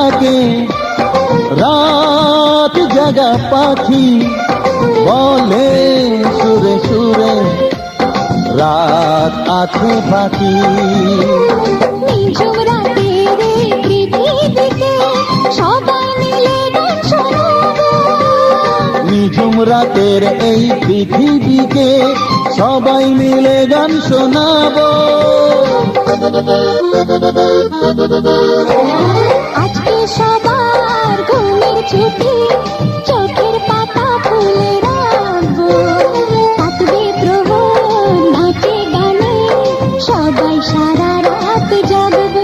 ডাকে রাত জাগা পাখি, বলে সুরে সুরে রাত আছে বাকি। নিঝুম রাতের এই পৃথিবীতে সবাই মিলে গান শোনাবো। নিঝুম রাতের এই পৃথিবীকে সবাই মিলে গান শোনাবো।